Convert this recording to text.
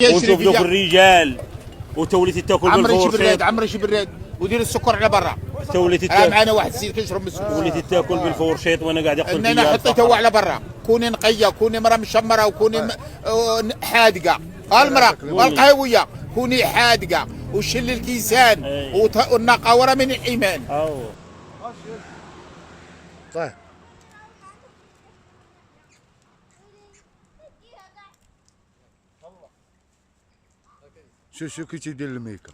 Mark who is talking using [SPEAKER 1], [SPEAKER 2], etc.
[SPEAKER 1] ونشوف ذوك الرجال وتوليتي تاكل بالفورشيط.
[SPEAKER 2] عمري شي بالريد ودير السكر على برا.
[SPEAKER 1] توليتي تاكل
[SPEAKER 2] معنا واحد السيد كيشرب من السكر.
[SPEAKER 1] وليتي تاكل بالفورشيط وانا قاعد اقتل فيها.
[SPEAKER 2] انا حطيته هو على برا، كوني نقيه، كوني مرا مشمره، وكوني حادقه، المرا والقهويه كوني حادقه، وشل الكيسان والناقه ورا من الايمان.
[SPEAKER 3] طيب شو كي تدير الميكا